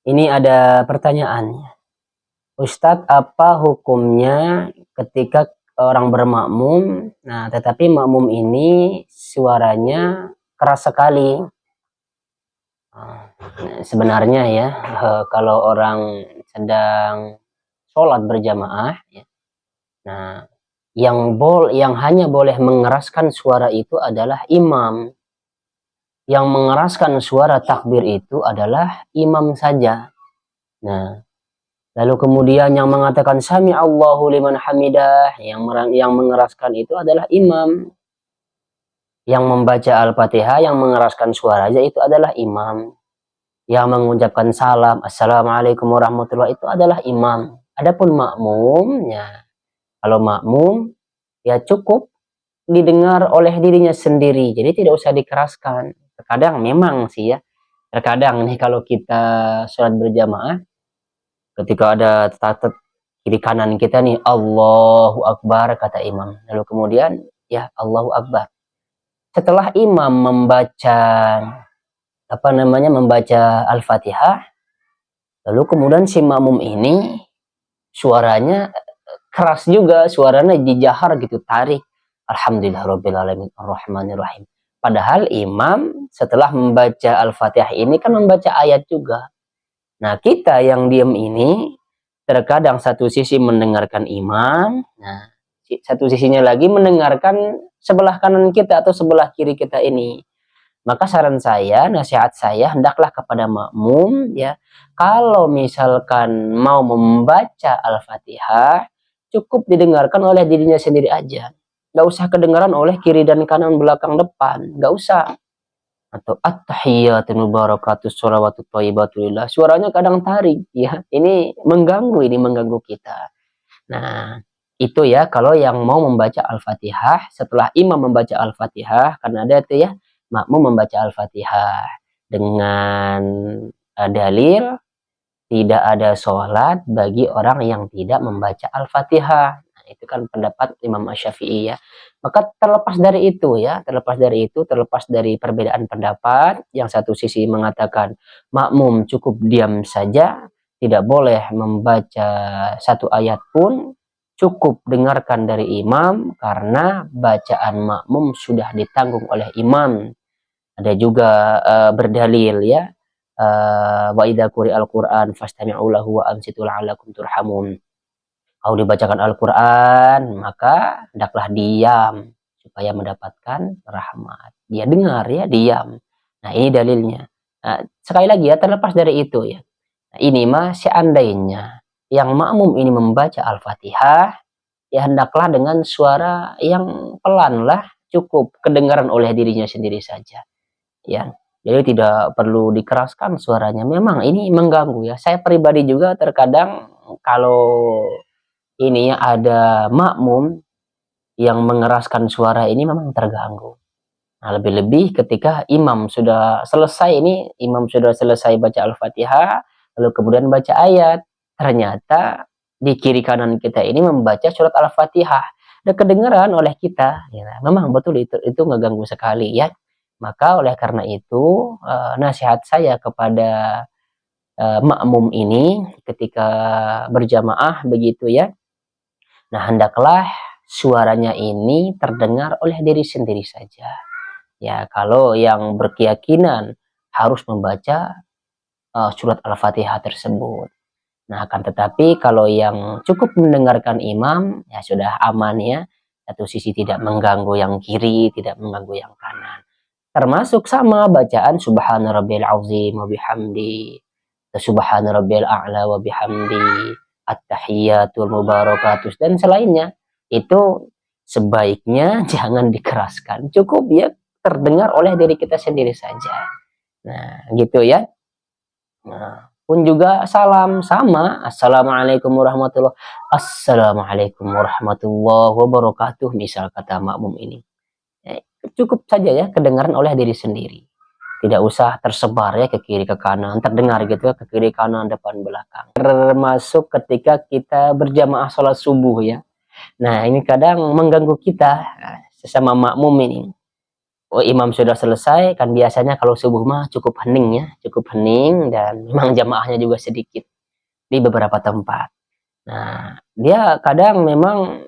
Ini ada pertanyaannya. Ustadz, apa hukumnya ketika orang bermakmum, nah tetapi makmum ini suaranya keras sekali. Nah, sebenarnya ya, kalau orang sedang sholat berjamaah, ya, nah yang hanya boleh mengeraskan suara itu adalah imam. Yang mengeraskan suara takbir itu adalah imam saja. Nah, lalu kemudian yang mengatakan sami Allahu liman hamidah, yang mengeraskan itu adalah imam. Yang membaca Al-Fatihah, yang mengeraskan suaranya itu adalah imam. Yang mengucapkan salam, Assalamualaikum warahmatullahi itu adalah imam. Adapun makmumnya, kalau makmum ya cukup didengar oleh dirinya sendiri, jadi tidak usah dikeraskan. Terkadang memang sih ya, terkadang nih kalau kita sholat berjamaah, ketika ada tatat kiri kanan kita nih Allahu Akbar kata imam, lalu kemudian ya Allahu Akbar, setelah imam membaca membaca Al-Fatihah, lalu kemudian si makmum ini suaranya keras juga, suaranya dijahar gitu, tarik Alhamdulillahirabbil alamin arrahmanirrahim, padahal imam setelah membaca Al-Fatihah ini kan membaca ayat juga. Nah, kita yang diam ini terkadang satu sisi mendengarkan imam, nah satu sisinya lagi mendengarkan sebelah kanan kita atau sebelah kiri kita ini. Maka saran saya, nasihat saya, hendaklah kepada makmum ya, kalau misalkan mau membaca Al-Fatihah, cukup didengarkan oleh dirinya sendiri aja. Nggak usah kedengaran oleh kiri dan kanan, belakang, depan. Nggak usah. Atau at-tahiyyatu mubarakatuh sholawatu thayyibatulillah. Suaranya kadang tarik ya. Ini mengganggu kita. Nah, itu ya kalau yang mau membaca Al-Fatihah setelah imam membaca Al-Fatihah, karena ada itu ya, makmum membaca Al-Fatihah dengan dalil tidak ada sholat bagi orang yang tidak membaca Al-Fatihah. Nah, itu kan pendapat Imam Asy-Syafi'i ya. Maka terlepas dari itu ya, terlepas dari perbedaan pendapat, yang satu sisi mengatakan makmum cukup diam saja, tidak boleh membaca satu ayat pun, cukup dengarkan dari imam karena bacaan makmum sudah ditanggung oleh imam. Ada juga berdalil ya, wa idza quri'al Qur'an fastami'u lahu wa ansitu la'allakum turhamun. Kalau dibacakan Al-Qur'an maka hendaklah diam supaya mendapatkan rahmat. Dia dengar ya, diam. Nah, ini dalilnya. Nah, sekali lagi ya, terlepas dari itu ya. Nah, ini mah seandainya yang makmum ini membaca Al-Fatihah, ya hendaklah dengan suara yang pelan lah, cukup kedengaran oleh dirinya sendiri saja ya, jadi tidak perlu dikeraskan suaranya. Memang ini mengganggu ya, saya pribadi juga terkadang kalau ini ya ada makmum yang mengeraskan suara ini memang terganggu. Nah, lebih-lebih ketika imam sudah selesai baca Al-Fatihah, lalu kemudian baca ayat, ternyata di kiri kanan kita ini membaca surat Al-Fatihah dan kedengaran oleh kita ya, memang betul itu ngeganggu sekali ya. Maka oleh karena itu nasihat saya kepada makmum ini ketika berjamaah begitu ya, nah hendaklah suaranya ini terdengar oleh diri sendiri saja ya. Kalau yang berkeyakinan harus membaca surat Al-Fatihah tersebut, nah akan tetapi kalau yang cukup mendengarkan imam ya sudah aman ya, satu sisi tidak mengganggu yang kiri, tidak mengganggu yang kanan, termasuk sama bacaan subhana rabbiyal azim wa bihamdi, subhana rabbiyal a'la wa bihamdi, at-tahiyyatul mubarakatus dan selainnya. Itu sebaiknya jangan dikeraskan, cukup ya terdengar oleh diri kita sendiri saja. Nah, gitu ya. Nah, pun juga salam sama, assalamualaikum warahmatullahi, assalamualaikum warahmatullahi wabarakatuh, misal kata makmum ini. Cukup saja ya kedengaran oleh diri sendiri, tidak usah tersebar ya ke kiri ke kanan, terdengar gitu ya ke kiri kanan depan belakang. Termasuk ketika kita berjamaah sholat subuh ya, nah ini kadang mengganggu kita sesama makmum ini. imam sudah selesai, kan biasanya kalau subuh mah cukup hening ya, cukup hening, dan memang jamaahnya juga sedikit di beberapa tempat. Nah, dia kadang memang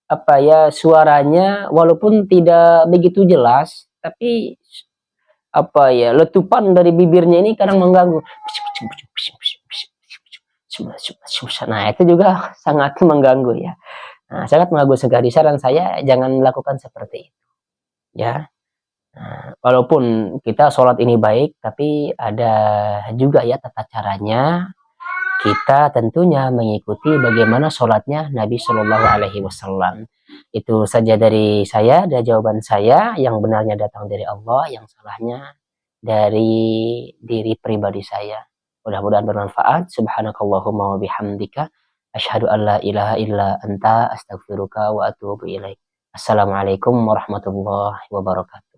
apa ya, suaranya walaupun tidak begitu jelas, tapi apa ya, letupan dari bibirnya ini kadang mengganggu. Nah, itu juga sangat mengganggu ya. Nah, sangat mengganggu sekali. Saran saya jangan melakukan seperti itu ya. Nah, walaupun kita sholat ini baik, tapi ada juga ya tata caranya. Kita tentunya mengikuti bagaimana sholatnya Nabi Shallallahu Alaihi Wasallam. Itu saja dari saya, ada jawaban saya. Yang benarnya datang dari Allah, yang salahnya dari diri pribadi saya. Mudah-mudahan bermanfaat. Subhanakallahumma wa bihamdika asyhadu an la ilaha illa anta astaghfiruka wa atubu ilaik. Assalamualaikum warahmatullahi wabarakatuh.